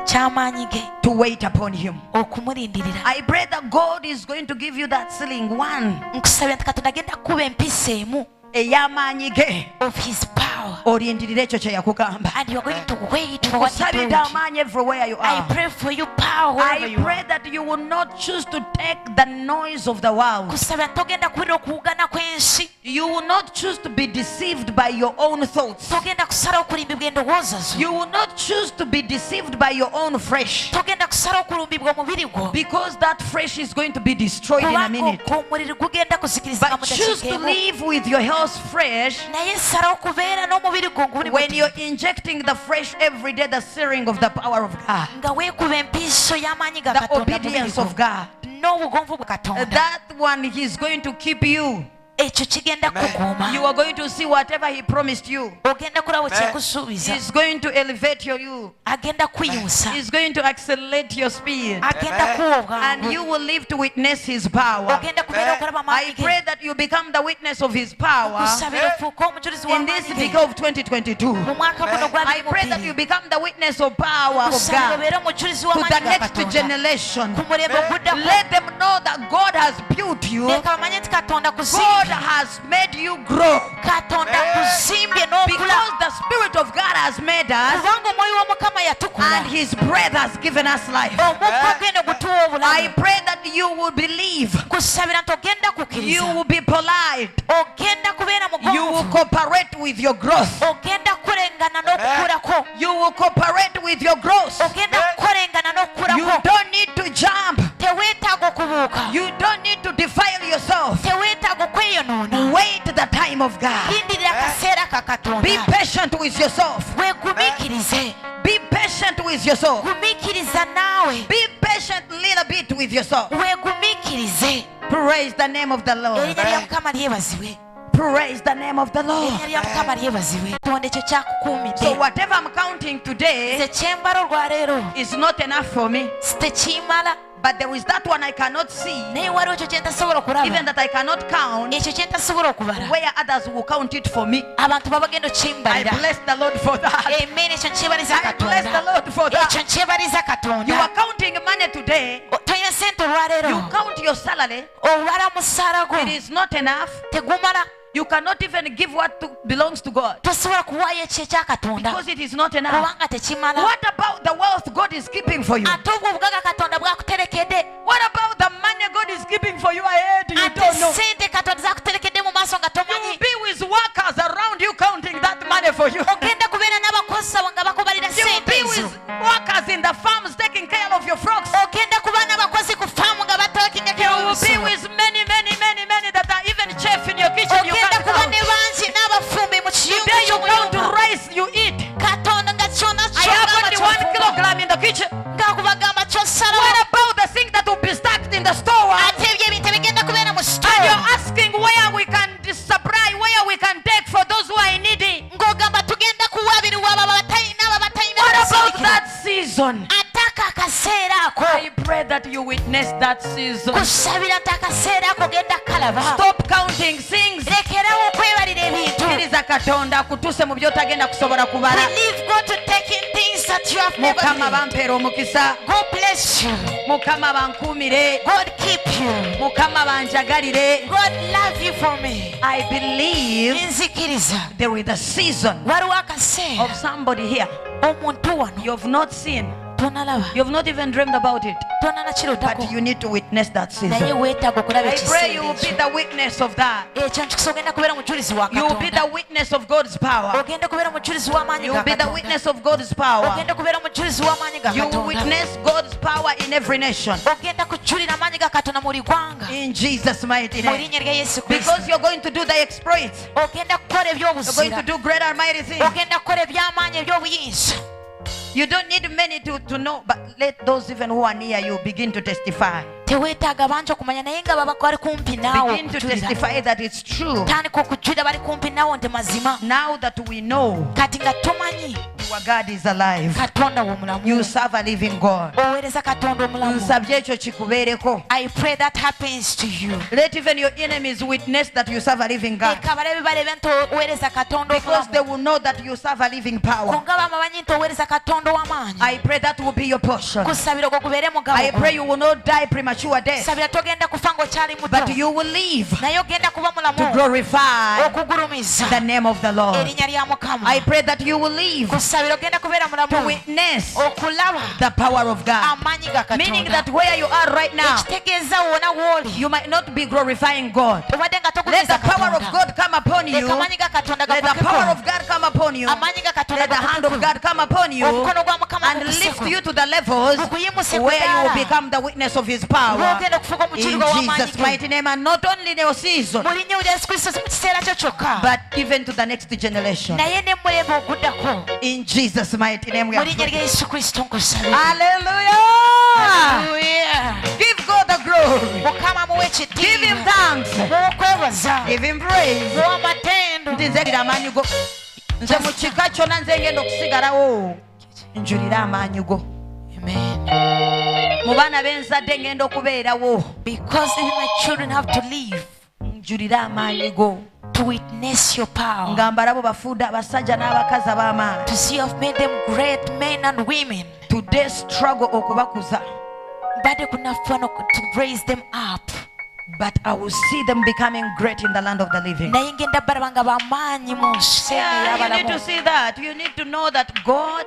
Speaker 2: ky'amaanyi ge
Speaker 1: to wait upon Him.
Speaker 2: okumulindirira.
Speaker 1: I pray that God is going to give you that ceiling one
Speaker 2: Nkusabira nti Katonda agenda kuba empisa emu
Speaker 1: ey'amaanyi ge
Speaker 2: of his power.
Speaker 1: olindirire ekyo kye yakugamba.
Speaker 2: And you are going to wait for what he told
Speaker 1: Kusabira
Speaker 2: you.
Speaker 1: amaanyi everywhere you
Speaker 2: I
Speaker 1: are.
Speaker 2: pray for you power wherever
Speaker 1: I
Speaker 2: you
Speaker 1: pray
Speaker 2: are.
Speaker 1: that you will not choose to take the noise of the world.
Speaker 2: Kusabira togenda kubira okuwugana kw'ensi.
Speaker 1: You will not choose to be deceived by your own thoughts.
Speaker 2: Togenda kusalawo okulimbibwa endowooza zo.
Speaker 1: You will not choose to be deceived by your own flesh,
Speaker 2: Togenda kusalawo okulumbibwa omubiri gwo.
Speaker 1: because that flesh is going to be destroyed in a
Speaker 2: Kubanga
Speaker 1: minute.
Speaker 2: omubiri gugenda kuzikirizibwa
Speaker 1: But
Speaker 2: mu
Speaker 1: choose to
Speaker 2: dakiika emu.
Speaker 1: live with your health fresh
Speaker 2: Naye salawo okubeera n'omubiri gwo nguli
Speaker 1: when you're injecting the fresh every day, the searing of the power of God,
Speaker 2: nga weekuba empiiso y'amaanyi ga
Speaker 1: the
Speaker 2: Katonda mu mubiri
Speaker 1: obedience
Speaker 2: gwo
Speaker 1: of God.
Speaker 2: n'obugonvu bwa Katonda.
Speaker 1: That one is going to keep you.
Speaker 2: Ekyo kigenda kukuuma.
Speaker 1: You are going to see whatever He promised you.
Speaker 2: Ogenda kulaba kyekusuubiza.
Speaker 1: He's going to elevate you.
Speaker 2: Agenda kuyuusa.
Speaker 1: He's going to accelerate your speed.
Speaker 2: Agenda kuwa
Speaker 1: And
Speaker 2: obwangu.
Speaker 1: you will live to witness His power.
Speaker 2: Ogenda kubeera okulaba
Speaker 1: I
Speaker 2: amaanyi ge.
Speaker 1: pray that you become the witness of His power
Speaker 2: Kusabira ofuuke omujulizi
Speaker 1: in this
Speaker 2: w'amaanyi
Speaker 1: week
Speaker 2: ge.
Speaker 1: of 2022.
Speaker 2: Mu mwaka guno gwa
Speaker 1: I pray that you
Speaker 2: 2022.
Speaker 1: become the witness of power of
Speaker 2: Kusabira
Speaker 1: God
Speaker 2: obeere omujulizi
Speaker 1: to the
Speaker 2: w'amaanyi ga
Speaker 1: next
Speaker 2: Katonda.
Speaker 1: generation.
Speaker 2: Ku mulembe oguddaku.
Speaker 1: Let them know that God has built you.
Speaker 2: Leka bamanye nti Katonda
Speaker 1: God
Speaker 2: kuzimbye.
Speaker 1: has made you grow.
Speaker 2: Katonda kuzimbye n'okula.
Speaker 1: Because the Spirit of God has made us,
Speaker 2: Kubanga omwoyo wa Mukama yatukula.
Speaker 1: and His breath has given us life.
Speaker 2: Omukka gwe ne gutuwa
Speaker 1: I
Speaker 2: obulamu.
Speaker 1: pray that you will believe.
Speaker 2: Kusabira nti ogenda
Speaker 1: You
Speaker 2: kukkiriza.
Speaker 1: will be polite.
Speaker 2: Ogenda kubeera
Speaker 1: You will
Speaker 2: mugonvu.
Speaker 1: cooperate with your growth.
Speaker 2: Ogenda kukolengana n'okukulako.
Speaker 1: You will cooperate with your growth.
Speaker 2: Ogenda kukolengana
Speaker 1: You
Speaker 2: n'okukulako.
Speaker 1: don't need to jump.
Speaker 2: Teweetaaga okubuuka.
Speaker 1: You don't need to defile yourself.
Speaker 2: Teweetaaga okweyonoona.
Speaker 1: Wait the time of God.
Speaker 2: Lindirira akaseera ka Katonda.
Speaker 1: Be patient with yourself.
Speaker 2: Weegumiikirize.
Speaker 1: Be patient with yourself.
Speaker 2: Gumiikiriza naawe.
Speaker 1: Be patient a little bit with yourself.
Speaker 2: Weegumiikirize.
Speaker 1: Praise the name of the Lord.
Speaker 2: Erinnya lya Mukama lyebazibwe.
Speaker 1: Praise the name of the Lord.
Speaker 2: Erinnya lya Mukama lyebazibwe. Katonda ekyo kyakukuumidde.
Speaker 1: So whatever I'm counting today
Speaker 2: Nze kyembala olwaleero
Speaker 1: is not enough for me.
Speaker 2: tekimala.
Speaker 1: But there is that one I cannot see,
Speaker 2: Naye waliwo ekyo kye ntasobola
Speaker 1: even
Speaker 2: okulaba.
Speaker 1: that I cannot count,
Speaker 2: Ekyo kye ntasobola okubala.
Speaker 1: where others will count it for me.
Speaker 2: Abantu baba bagenda
Speaker 1: I
Speaker 2: okimbalira.
Speaker 1: bless the Lord for that.
Speaker 2: Amen. Ekyo nkyebaliza
Speaker 1: I bless the
Speaker 2: Katonda.
Speaker 1: Lord for that.
Speaker 2: Ekyo nkyebaliza
Speaker 1: You
Speaker 2: Katonda.
Speaker 1: are counting money today.
Speaker 2: Tolina sente
Speaker 1: You
Speaker 2: olwaleero.
Speaker 1: count your salary.
Speaker 2: Olwala musaala gwo.
Speaker 1: It is not enough.
Speaker 2: Tegumala.
Speaker 1: You cannot even give what belongs to God,
Speaker 2: Tosobola kuwaayo ekyo ekya Katonda.
Speaker 1: because it is not enough.
Speaker 2: Kubanga tekimala.
Speaker 1: What about the wealth God is keeping for you?
Speaker 2: Ate obwo obugaga Katonda bwakuterekedde.
Speaker 1: What about the money God is keeping for you ahead? You
Speaker 2: Ate
Speaker 1: don't know.
Speaker 2: sente Katonda zakuterekedde mu maaso nga
Speaker 1: You will
Speaker 2: tomanyi.
Speaker 1: be with workers around you counting that money for you.
Speaker 2: Ogenda kubeera n'abakozesa nga bakubalira
Speaker 1: You will
Speaker 2: sente
Speaker 1: be
Speaker 2: ezo.
Speaker 1: with workers in the farms taking care of your flocks.
Speaker 2: Ogenda kuba n'abakozi ku faamu nga batookinga
Speaker 1: You will be
Speaker 2: ebisolo.
Speaker 1: with many that are even chef in your kitchen. You
Speaker 2: Ogenda
Speaker 1: can't
Speaker 2: kuba
Speaker 1: count.
Speaker 2: ne bangi n'abafumbi mu kiyungu
Speaker 1: Today you count
Speaker 2: ky'omuyumba.
Speaker 1: rice you eat.
Speaker 2: Katonda nga kyona
Speaker 1: I have only 1 kilogram in the kitchen.
Speaker 2: nga kubagamba kyosalawo.
Speaker 1: What about the things that will be stacked in the store?
Speaker 2: Ate ebyo ebintu ebigenda kubeera mu
Speaker 1: And
Speaker 2: store.
Speaker 1: you're asking where we can supply, where we can take for those who are needy.
Speaker 2: Ng'ogamba tugenda kuwaabirwa abo abatalina abo batalina
Speaker 1: What about
Speaker 2: basirikira.
Speaker 1: that season?
Speaker 2: Ate ako akaseera ako.
Speaker 1: I pray that you witness that season.
Speaker 2: Kusabira nti akaseera ako genda kalaba.
Speaker 1: Stop counting things.
Speaker 2: Lekerawo okwebalira ebintu.
Speaker 1: Kkiriza Katonda akutuse mu by'otagenda kusobola kubala.
Speaker 2: Believe God to take in things that you have never
Speaker 1: Mukama
Speaker 2: been.
Speaker 1: bampeera omukisa.
Speaker 2: God bless you.
Speaker 1: Mukama bankuumire.
Speaker 2: God keep you.
Speaker 1: Mukama banjagalire.
Speaker 2: God love you for me.
Speaker 1: I believe
Speaker 2: Nzikiriza.
Speaker 1: there is a season
Speaker 2: Waliwo akaseera.
Speaker 1: of somebody here.
Speaker 2: Omuntu wano
Speaker 1: You have not seen.
Speaker 2: tonalaba.
Speaker 1: You have not even dreamed about it.
Speaker 2: Tonanakirotako.
Speaker 1: But you need to witness that
Speaker 2: Naye
Speaker 1: season.
Speaker 2: weetaaga okulaba
Speaker 1: I pray you
Speaker 2: ekiseera
Speaker 1: will be
Speaker 2: ekyo.
Speaker 1: the witness of that.
Speaker 2: Ekyo nkikisa ogenda kubeera mujulizi wa
Speaker 1: You will be the
Speaker 2: Katonda.
Speaker 1: witness of God's power.
Speaker 2: Ogenda kubeera mujulizi w'amaanyi
Speaker 1: You
Speaker 2: ga
Speaker 1: will be the
Speaker 2: Katonda.
Speaker 1: witness of God's power.
Speaker 2: Ogenda kubeera mujulizi w'amaanyi ga
Speaker 1: You will
Speaker 2: Katonda.
Speaker 1: witness God's power in every nation.
Speaker 2: Ogenda kujulira amaanyi ga Katonda mu ligwanga.
Speaker 1: In Jesus' mighty
Speaker 2: Mu
Speaker 1: name.
Speaker 2: linnya lya Yesu Kristo.
Speaker 1: Because you're going to do the exploits.
Speaker 2: Ogenda kukola
Speaker 1: You're going
Speaker 2: ebyobuzira.
Speaker 1: to do great and mighty things.
Speaker 2: Ogenda kukola eby'amaanyi eby'obuyinza.
Speaker 1: You don't need many to know, but let those even who are near you begin to testify.
Speaker 2: teweetaaga bangi okumanya naye nga baba bali kumpi naawe
Speaker 1: Begin to testify that it's true.
Speaker 2: tandika okujjulira bali kumpi naawe nti mazima
Speaker 1: Now that we know
Speaker 2: kati nga tumanyi
Speaker 1: our God is alive,
Speaker 2: katonda w'omulamu
Speaker 1: you serve a living God.
Speaker 2: oweereza katonda omulamu.
Speaker 1: Nsabye ekyo kikubeereko.
Speaker 2: I pray that happens to you.
Speaker 1: Let even your enemies witness that you serve a living God,
Speaker 2: Leka balabe balebe nti oweereza katonda
Speaker 1: because they
Speaker 2: omulamu
Speaker 1: will know that you serve a living power.
Speaker 2: konga bamanyi nti oweereza katonda ow'amaanyi.
Speaker 1: I pray that will be your portion.
Speaker 2: kusabira ogwo gubeere
Speaker 1: I pray
Speaker 2: mugabo
Speaker 1: you will not die premature death,
Speaker 2: sabira togenda kufa ng'okyali
Speaker 1: but
Speaker 2: muto
Speaker 1: you will live
Speaker 2: naye ogenda kuba
Speaker 1: to
Speaker 2: mulamu
Speaker 1: glorify
Speaker 2: okugulumiza
Speaker 1: the name of the Lord.
Speaker 2: erinnya lya mukama.
Speaker 1: I pray that you will live
Speaker 2: kusabira ogenda kubeera
Speaker 1: to
Speaker 2: mulamu
Speaker 1: witness
Speaker 2: okulaba
Speaker 1: the power of God.
Speaker 2: amaanyi ga
Speaker 1: Meaning
Speaker 2: katonda.
Speaker 1: that where you are right now,
Speaker 2: ekitegeeza wona w'oli
Speaker 1: you might not be glorifying God.
Speaker 2: obadde nga
Speaker 1: Let the
Speaker 2: toguliza
Speaker 1: power of
Speaker 2: katonda.
Speaker 1: God come upon you.
Speaker 2: Leka amaanyi ga katonda
Speaker 1: Let the power
Speaker 2: gakukeko.
Speaker 1: of God come upon you.
Speaker 2: amaanyi ga katonda
Speaker 1: Let the hand of
Speaker 2: gakukeko.
Speaker 1: God come upon you
Speaker 2: omukono gwa mukama
Speaker 1: and lift
Speaker 2: gukukeko.
Speaker 1: you to the levels
Speaker 2: Gukuyimuse
Speaker 1: where you will
Speaker 2: kuddala.
Speaker 1: become the witness of His power.
Speaker 2: Bw'ogenda okufuuka
Speaker 1: In
Speaker 2: omukirigo w'amaanyi
Speaker 1: Jesus'
Speaker 2: ge.
Speaker 1: mighty name, and not only in your season,
Speaker 2: mu linnya lya yesu kristo si mu kiseera kyo kyokka
Speaker 1: but even to the next generation.
Speaker 2: naye ne mulembe oguddako
Speaker 1: In Jesus' mighty name, we
Speaker 2: mu
Speaker 1: are
Speaker 2: linnya
Speaker 1: praying.
Speaker 2: lya yesu kristo nkusabye.
Speaker 1: Hallelujah!
Speaker 2: Hallelujah.
Speaker 1: Give God the glory.
Speaker 2: mukama muwe
Speaker 1: Give Him
Speaker 2: ekitiibwa
Speaker 1: thanks.
Speaker 2: okwebaza
Speaker 1: Give Him praise.
Speaker 2: muwa amatendo.
Speaker 1: Nti nze njulira amaanyi go. Nze mu kika kyonna nze ngenda okusigalawo. Njulira amaanyi go.
Speaker 2: Amen.
Speaker 1: Mu baana b'enzadde ngenda okubeerawo.
Speaker 2: Because even my children have to live
Speaker 1: Njulira amaanyi go.
Speaker 2: to witness your power,
Speaker 1: Nga mbalabo bafudde abasajja n'abakazi ab'amaanyi.
Speaker 2: to see you have made them great men and women.
Speaker 1: Today struggle okubakuza.
Speaker 2: Bade kunafuna to raise them up.
Speaker 1: But I will see them becoming great in the land of the living.
Speaker 2: naye ngenda balaba nga bamaanyi mu nsi eno
Speaker 1: Yeah, you need to
Speaker 2: ey'abalamu.
Speaker 1: see that. You need to know that God,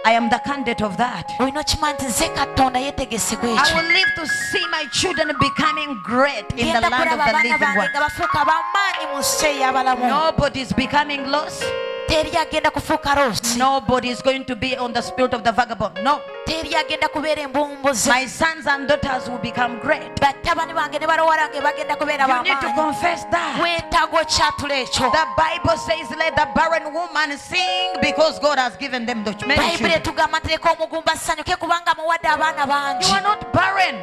Speaker 1: I am the candidate of that.
Speaker 2: olina okimanya nti nze katonda yeetegesebwa
Speaker 1: I
Speaker 2: ekyo.
Speaker 1: will live to see my children becoming great in the
Speaker 2: genda
Speaker 1: land of
Speaker 2: kulaba
Speaker 1: the
Speaker 2: abaana
Speaker 1: living
Speaker 2: bange
Speaker 1: one.
Speaker 2: nga bafuuka bamaanyi mu nsi ey'abalamu.
Speaker 1: Nobody is becoming lost.
Speaker 2: teri agenda kufuuka losi.
Speaker 1: Nobody is going to be on the spirit of the vagabond. No.
Speaker 2: teri agenda kubeera embomboze.
Speaker 1: My sons and daughters will become great.
Speaker 2: batabani bange ne balowala nge bagenda kubeera
Speaker 1: You need to
Speaker 2: bamaanyi.
Speaker 1: confess that.
Speaker 2: weetaaga okyatula ekyo.
Speaker 1: The Bible says, let the barren woman sing because God has given them the many
Speaker 2: bayibuli
Speaker 1: children.
Speaker 2: etugamba nti leka omugumba asanyuke kubanga amuwadde abaana
Speaker 1: You
Speaker 2: bangi.
Speaker 1: are not barren.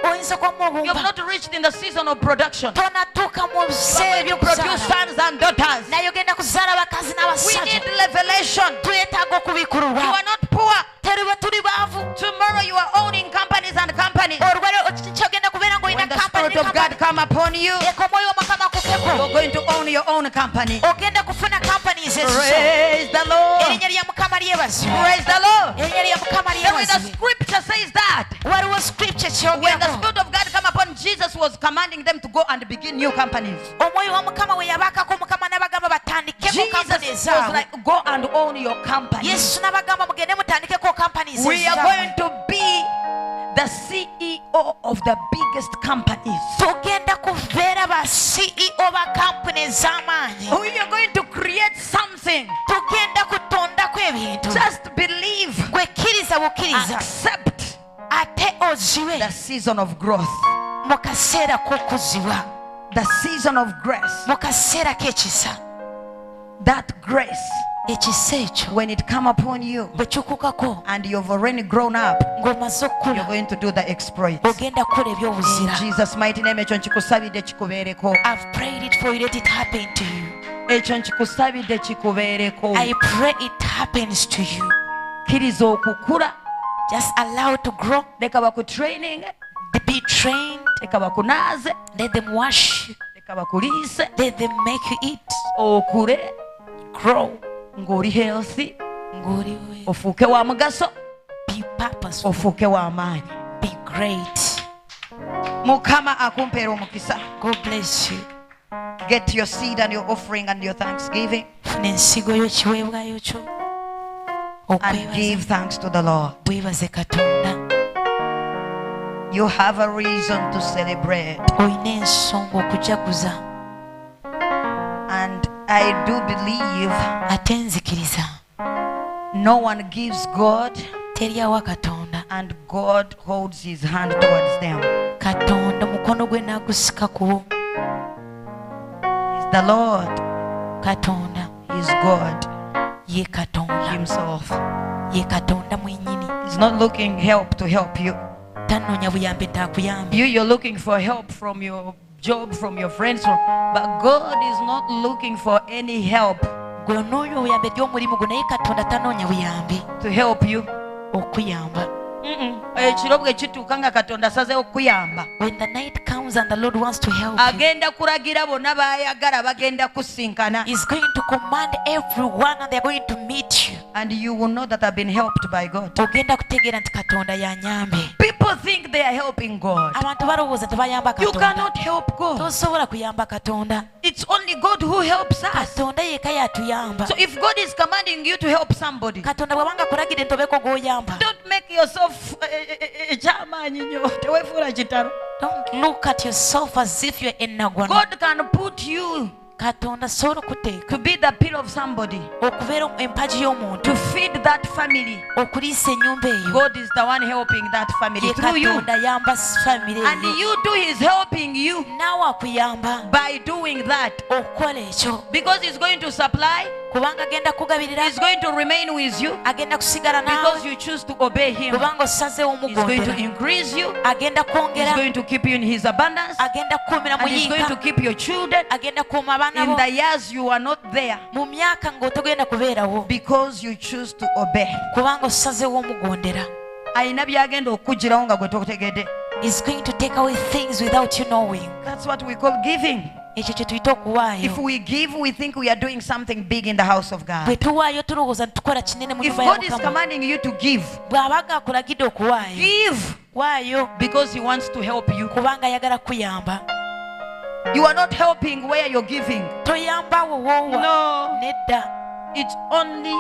Speaker 2: oyinza okuba
Speaker 1: You have
Speaker 2: omugumba
Speaker 1: not reached in the season of production.
Speaker 2: tonatuuka mu biseera
Speaker 1: You produce
Speaker 2: ebyokuzaala.
Speaker 1: sons and daughters.
Speaker 2: naye ogenda kuzaala bakazi
Speaker 1: We need
Speaker 2: n'abasajja.
Speaker 1: revelation.
Speaker 2: twetaaga
Speaker 1: You
Speaker 2: okubikululwa.
Speaker 1: are not poor.
Speaker 2: teri bwe tuli baavu.
Speaker 1: Tomorrow you are owning companies and companies.
Speaker 2: olwaleero kyogenda kubeera ng'olina
Speaker 1: When the
Speaker 2: kampani
Speaker 1: Spirit of God come upon you,
Speaker 2: eka omwoyo omukama akukeko.
Speaker 1: you're going to own your own company.
Speaker 2: ogenda kufuna companies ezizo.
Speaker 1: Praise the Lord.
Speaker 2: erinnya lya mukama lyebazibwe.
Speaker 1: Praise the Lord.
Speaker 2: erinnya lya mukama
Speaker 1: Then when the
Speaker 2: lyebazibwe.
Speaker 1: scripture says that,
Speaker 2: waliwo scripture
Speaker 1: when the
Speaker 2: kyogerako.
Speaker 1: Spirit of God come upon Jesus was commanding them to go and begin new companies.
Speaker 2: omwoyo wa mukama we yabaakako mukama n'abagamba batandikeko
Speaker 1: Jesus
Speaker 2: kampani
Speaker 1: was
Speaker 2: ezaabwe.
Speaker 1: like, go and own your company.
Speaker 2: yesu n'abagamba mugende mutandikeko kampani
Speaker 1: We are
Speaker 2: ezaabwe.
Speaker 1: going to be the CEO of the biggest companies.
Speaker 2: tugenda kubeera ba CEO ba kampuni ez'amaanyi.
Speaker 1: We are going to create something.
Speaker 2: tugenda kutondako ebintu.
Speaker 1: Just believe,
Speaker 2: gwekkiriza bukkiriza
Speaker 1: accept
Speaker 2: ate ozibe
Speaker 1: the season of growth,
Speaker 2: mu kaseera k'okuzibwa,
Speaker 1: the season of grace.
Speaker 2: mu kaseera k'ekisa.
Speaker 1: That grace,
Speaker 2: ekisa ekyo
Speaker 1: when it come upon you
Speaker 2: bwe kikukako
Speaker 1: and you've already grown up,
Speaker 2: ng'omaze
Speaker 1: you're
Speaker 2: okkula
Speaker 1: going to do the exploits.
Speaker 2: ogenda kukola
Speaker 1: In
Speaker 2: ebyobuzira.
Speaker 1: Jesus' mighty name, ekyo nkikusabidde kikubeereko.
Speaker 2: I've prayed it for you, let it happen to you.
Speaker 1: Ekyo nkikusabidde kikubeereko.
Speaker 2: I pray it happens to you.
Speaker 1: Kkiriza okukula.
Speaker 2: Just allow it to grow,
Speaker 1: Leka bakutraining.
Speaker 2: be trained,
Speaker 1: Leka bakunaaze.
Speaker 2: let them wash you,
Speaker 1: Leka bakuliise.
Speaker 2: let them make you eat,
Speaker 1: Okule.
Speaker 2: grow,
Speaker 1: Ng'oli healthy.
Speaker 2: ng'oliwe,
Speaker 1: Ofuuke wa mugaso.
Speaker 2: be purposeful,
Speaker 1: Ofuuke wa maanyi.
Speaker 2: be great.
Speaker 1: Mukama akumpeera omukisa.
Speaker 2: God bless you.
Speaker 1: Get your seed and your offering and your thanksgiving
Speaker 2: Funa ensigo y'ekiweebwayo kyo
Speaker 1: and give thanks to the Lord.
Speaker 2: weebaze Katonda.
Speaker 1: You have a reason to celebrate.
Speaker 2: Olina ensonga okujaguza.
Speaker 1: And I do believe
Speaker 2: Ate nzikiriza
Speaker 1: no one gives God
Speaker 2: teri awa Katonda.
Speaker 1: and God holds his hand towards them.
Speaker 2: Katonda mukono gwe n'agusika kubo.
Speaker 1: He's the Lord.
Speaker 2: Katonda
Speaker 1: He's God
Speaker 2: ye Katonda.
Speaker 1: himself.
Speaker 2: Ye Katonda mwennyini.
Speaker 1: He's not looking help to help you.
Speaker 2: tanoonya buyambi taakuyambi.
Speaker 1: You're looking for help from your job, from your friends, but God is not looking for any help
Speaker 2: gwe onoonya obuyambi eri omulimu gwo naye Katonda tanoonya buyambi
Speaker 1: to help you.
Speaker 2: okuyamba.
Speaker 1: Ekiro bwe kituuka nga Katonda asazeewo okuyamba,
Speaker 2: When the night comes and the Lord wants to help you,
Speaker 1: agenda kulagira bonna baayagala bagenda kusinkana,
Speaker 2: He's going to command everyone and they're going to meet you.
Speaker 1: and you will know that I've been helped by God.
Speaker 2: Ogenda kutegeera nti Katonda yanyambe.
Speaker 1: People think they are helping God.
Speaker 2: Abantu balowooza tebayamba
Speaker 1: You
Speaker 2: Katonda.
Speaker 1: cannot help God.
Speaker 2: Tosobola kuyamba Katonda.
Speaker 1: It's only God who helps us.
Speaker 2: Katonda yekka yatuyamba.
Speaker 1: So if God is commanding you to help somebody,
Speaker 2: Katonda bw'abanga kulagidde nti obeeko gw'oyamba.
Speaker 1: don't make yourself ekyamaanyi nnyo, teweefuula kitalo.
Speaker 2: Don't look at yourself as if you're in Nagwana.
Speaker 1: God can put you
Speaker 2: Katonda asobola okuteeka
Speaker 1: to be the pillar of somebody,
Speaker 2: okubeera empagi y'omuntu,
Speaker 1: to feed that family.
Speaker 2: okuliisa ennyumba eyo.
Speaker 1: God is the one helping that family
Speaker 2: Ye
Speaker 1: through you,
Speaker 2: Katonda yamba famire
Speaker 1: and
Speaker 2: eyo.
Speaker 1: you too is helping you
Speaker 2: Naawe akuyamba
Speaker 1: by doing that,
Speaker 2: okukola ekyo.
Speaker 1: because He's going to supply,
Speaker 2: Kubanga agenda kugabirira,
Speaker 1: He's going to remain with you,
Speaker 2: agenda kusigala
Speaker 1: because
Speaker 2: naawe.
Speaker 1: you choose to obey Him.
Speaker 2: Kubanga osazeewo
Speaker 1: He's going to
Speaker 2: omugondera.
Speaker 1: increase you,
Speaker 2: Agenda
Speaker 1: He's
Speaker 2: kwongera,
Speaker 1: going to keep you in His abundance,
Speaker 2: agenda kukuumira mu
Speaker 1: and He's going to
Speaker 2: yiika,
Speaker 1: keep your children
Speaker 2: agenda kukuuma abaana
Speaker 1: in
Speaker 2: bo
Speaker 1: the years you are not there,
Speaker 2: mu myaka ng'otogenda kubeerawo,
Speaker 1: because you choose to obey.
Speaker 2: kubanga osazeewo omugondera.
Speaker 1: Alina byagenda okukugirawo nga gwe tokutegedde.
Speaker 2: Is going to take away things without you knowing.
Speaker 1: That's what we call giving.
Speaker 2: Ekyo kye tuyita okuwaayo.
Speaker 1: If we give, we think we are doing something big in the house of God.
Speaker 2: Bwe tuwaayo tulowooza nti tukola kinene mu
Speaker 1: If
Speaker 2: nnyumba ya
Speaker 1: God is
Speaker 2: Mukama.
Speaker 1: commanding you to give,
Speaker 2: Bw'abaga akulagidde okuwaayo,
Speaker 1: give,
Speaker 2: waayo
Speaker 1: because He wants to help you.
Speaker 2: kubanga ayagala kuyamba.
Speaker 1: You are not helping where you're giving.
Speaker 2: Toyamba awo woowa.
Speaker 1: No,
Speaker 2: Nedda.
Speaker 1: it's only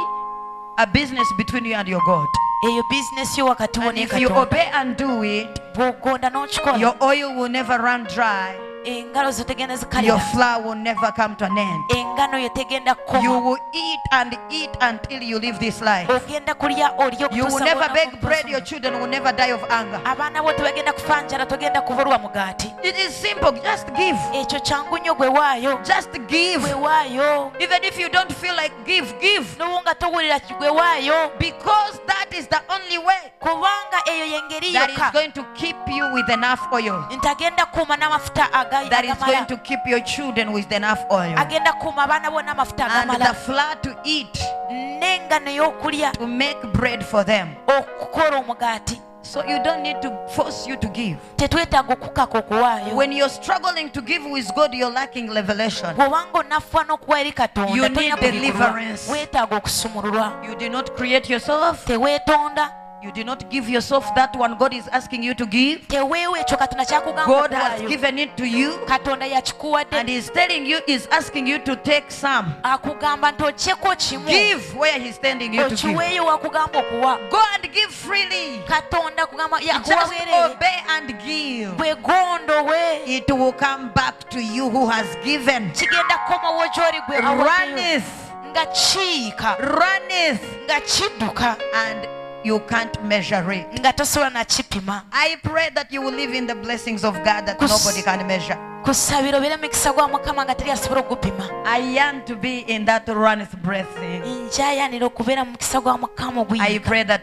Speaker 1: a business between you and your God.
Speaker 2: Eyo bizinesi yo wakati wo
Speaker 1: And
Speaker 2: ne
Speaker 1: if you
Speaker 2: Katonda.
Speaker 1: obey and do it,
Speaker 2: Bw'ogonda n'okikola,
Speaker 1: your oil will never run dry.
Speaker 2: engalo zo tegenda
Speaker 1: Your
Speaker 2: zikalira.
Speaker 1: flour will never come to an end.
Speaker 2: Engano yo tegenda
Speaker 1: You
Speaker 2: kkoma.
Speaker 1: will eat until you leave this life.
Speaker 2: Ogenda kulya olyo
Speaker 1: You will
Speaker 2: okutuusa
Speaker 1: never
Speaker 2: bw'onaava
Speaker 1: beg
Speaker 2: mu
Speaker 1: bread.
Speaker 2: bulamu.
Speaker 1: Your children will never die of hunger.
Speaker 2: Abaana bo tebagenda kufa njala, togenda kubulwa mugaati.
Speaker 1: It is simple. Just give.
Speaker 2: Ekyo kyangu nnyo, gwe waayo.
Speaker 1: Just give.
Speaker 2: Gwe waayo.
Speaker 1: Even if you don't feel like give.
Speaker 2: N'obu nga towulira ki, gwe waayo.
Speaker 1: Because that is the only way
Speaker 2: Kubanga eyo y'engeri
Speaker 1: that is
Speaker 2: yokka
Speaker 1: going to keep you with enough oil.
Speaker 2: nti agenda kuuma n'amafuta
Speaker 1: That is going
Speaker 2: agamala.
Speaker 1: to keep your children with enough oil.
Speaker 2: Agenda kuuma abaana bo n'amafuta
Speaker 1: And the
Speaker 2: agamala.
Speaker 1: flour to eat,
Speaker 2: N'engano ey'okulya
Speaker 1: to make bread for them.
Speaker 2: okukola omugaati.
Speaker 1: So you don't need to force you to give.
Speaker 2: Tetwetaaga okukaka okuwaayo.
Speaker 1: When you're struggling to give with God, you're lacking revelation.
Speaker 2: Bw'obanga onafuwa n'okuwa eri
Speaker 1: You
Speaker 2: Katonda,
Speaker 1: need
Speaker 2: tolina kubikulwa.
Speaker 1: deliverance.
Speaker 2: Weetaaga okusumululwa.
Speaker 1: You did not create yourself.
Speaker 2: Teweetonda,
Speaker 1: You did not give yourself that one God is asking you to give.
Speaker 2: teweewa ekyo Katonda kyakugamba
Speaker 1: God has
Speaker 2: okuwaayo.
Speaker 1: given it to you,
Speaker 2: Katonda yakikuwadde.
Speaker 1: and He's telling you, He's asking you to take some.
Speaker 2: Akugamba nti okyeko kimu.
Speaker 1: Give where He's telling you to give.
Speaker 2: Okiweeyo wakugamba okuwa.
Speaker 1: Go and give freely.
Speaker 2: Katonda kugamba
Speaker 1: Just
Speaker 2: yakuwa bwereere.
Speaker 1: obey and give.
Speaker 2: Bwe gondowe,
Speaker 1: It will come back to you who has given.
Speaker 2: kigenda kukomawo gy'oli gwe awaddeyo.
Speaker 1: Runneth,
Speaker 2: Nga kiyiika,
Speaker 1: runneth,
Speaker 2: nga kidduka,
Speaker 1: and you can't measure it.
Speaker 2: nga tosobola na kipima.
Speaker 1: I pray that you will live in the blessings of God that
Speaker 2: Kus-
Speaker 1: nobody can measure.
Speaker 2: Kusabira obeera emikisa gwa Mukama nga teri asobola okugupima.
Speaker 1: I yearn to be in that runneth blessing.
Speaker 2: Nkyayanira okubeera mu mukisa gwa Mukama
Speaker 1: I
Speaker 2: oguyiika.
Speaker 1: pray that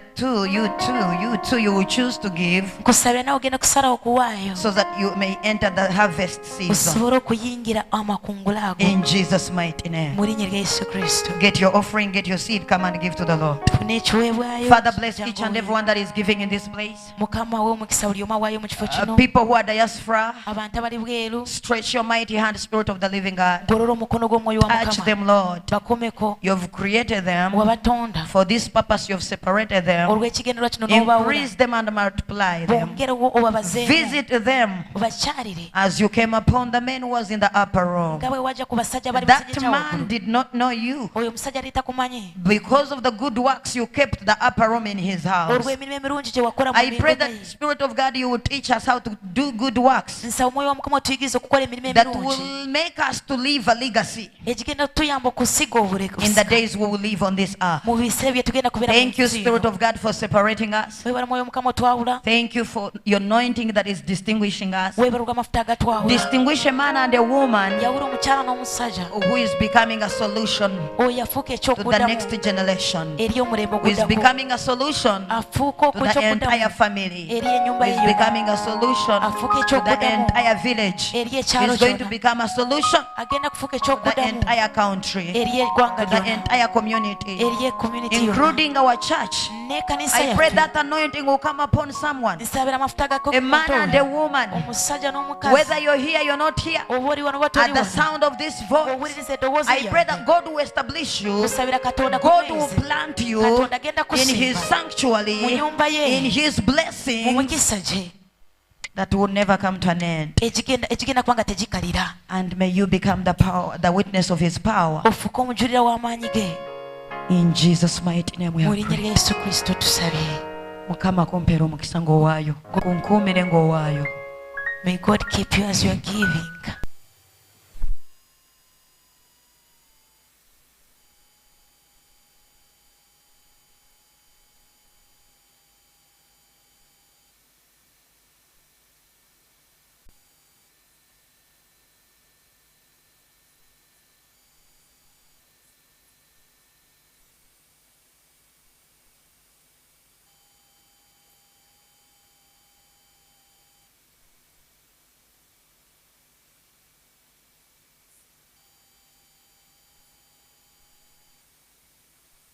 Speaker 1: you will choose to give,
Speaker 2: Nkusabira nawe ogenda kusalawo okuwaayo,
Speaker 1: so that you may enter the harvest season.
Speaker 2: osobole okuyingira amakungula ago
Speaker 1: In Jesus' mighty name.
Speaker 2: mu linnya lya Yesu Kristo.
Speaker 1: Get your offering, get your seed, come and give to the Lord.
Speaker 2: Tufune ekiweebwayo.
Speaker 1: Father, bless each and everyone that is giving in this place.
Speaker 2: Mukama we omukisa buli omu awaayo mu kifo kino.
Speaker 1: People who are diaspora,
Speaker 2: Abantu abali bweru,
Speaker 1: stretch your mighty hand, Spirit of the living God.
Speaker 2: golola omukono gw'omwoyo wa
Speaker 1: Touch
Speaker 2: Mukama.
Speaker 1: them, Lord.
Speaker 2: Bakomeko,
Speaker 1: You've created them.
Speaker 2: wabatonda.
Speaker 1: For this purpose, you've separated them.
Speaker 2: Olw'ekigendera kino n'obawula.
Speaker 1: Increase them and multiply them.
Speaker 2: Bongerewo obabazeemu.
Speaker 1: Visit them
Speaker 2: Obakyalire.
Speaker 1: as you came upon the man who was in the upper room.
Speaker 2: Nga bwe wajja ku basajja bali mu
Speaker 1: That
Speaker 2: kisenge ekya
Speaker 1: man
Speaker 2: waggulu.
Speaker 1: did not know you.
Speaker 2: Oyo omusajja ali takumanyi.
Speaker 1: Because of the good works, you kept the upper room in his house.
Speaker 2: Olw'emirimu emirungi gye wakola mu
Speaker 1: I pray
Speaker 2: mirembe
Speaker 1: that
Speaker 2: ye.
Speaker 1: Spirit of God, you will teach us how to do good works.
Speaker 2: Nsaba omwoyo wa Mukama otuyigirize tuteekeddwa okukola emirimu
Speaker 1: that
Speaker 2: emirungi
Speaker 1: will make us to leave a legacy
Speaker 2: egigenda tuyamba okusiga
Speaker 1: in the days we will live on this earth.
Speaker 2: mu biseera bye tugenda kubeera mu
Speaker 1: Thank you,
Speaker 2: nsi
Speaker 1: Spirit
Speaker 2: eno.
Speaker 1: of God, for separating us.
Speaker 2: Weebala mwoyo mukama otwawula,
Speaker 1: Thank you for your anointing that is distinguishing us.
Speaker 2: weebala olw'amafuta agatwawula.
Speaker 1: Distinguish a man and a woman
Speaker 2: Yawula omukyala n'omusajja
Speaker 1: who is becoming a solution
Speaker 2: oyo yafuuka
Speaker 1: to the
Speaker 2: ekyokuddamu
Speaker 1: next generation,
Speaker 2: eri omulembe
Speaker 1: who is
Speaker 2: oguddako,
Speaker 1: becoming a solution
Speaker 2: afuuka
Speaker 1: to the entire
Speaker 2: ekyokuddamu
Speaker 1: family,
Speaker 2: eri enyumba
Speaker 1: who
Speaker 2: ye
Speaker 1: is
Speaker 2: yonna,
Speaker 1: becoming a solution
Speaker 2: afuuka
Speaker 1: to the
Speaker 2: ekyokuddamu
Speaker 1: entire village,
Speaker 2: eri
Speaker 1: who
Speaker 2: ekyalo
Speaker 1: is going to
Speaker 2: kyonna,
Speaker 1: become a solution
Speaker 2: agenda kufuuka
Speaker 1: to the
Speaker 2: ekyokuddamu
Speaker 1: entire country,
Speaker 2: eri eggwanga
Speaker 1: to the
Speaker 2: lyonna,
Speaker 1: entire community,
Speaker 2: eri ekommunity yonna,
Speaker 1: including our church.
Speaker 2: n'ekkanisa
Speaker 1: I pray
Speaker 2: yaffe.
Speaker 1: that anointing will come upon someone,
Speaker 2: Nsabira amafuta
Speaker 1: a man and a woman,
Speaker 2: omusajja n'omukazi,
Speaker 1: whether you're here, you're not here,
Speaker 2: oba oli wano oba
Speaker 1: at
Speaker 2: toli
Speaker 1: the
Speaker 2: wano,
Speaker 1: sound of this voice.
Speaker 2: owuliriza eddoboozi
Speaker 1: I pray
Speaker 2: lyange.
Speaker 1: that God will establish you,
Speaker 2: Nsabira Katonda
Speaker 1: God will
Speaker 2: kunyweze.
Speaker 1: plant you
Speaker 2: Katonda agenda
Speaker 1: in His
Speaker 2: kusimba mu
Speaker 1: sanctuary,
Speaker 2: nnyumba ye,
Speaker 1: in His
Speaker 2: mu
Speaker 1: blessings
Speaker 2: mukisa gye,
Speaker 1: that will never come to an end.
Speaker 2: egigenda kubanga tegikalira.
Speaker 1: And may you become the power, the witness of His power.
Speaker 2: Ofuuke omujulira w'amaanyi ge.
Speaker 1: In Jesus' mighty name we
Speaker 2: Mu
Speaker 1: have
Speaker 2: linnya lya
Speaker 1: prayed.
Speaker 2: Yesu Kristo tusabye.
Speaker 1: Mukama kumpeera omukisa ng'owaayo, kunkuumire ng'owaayo.
Speaker 2: May God keep you as you are giving.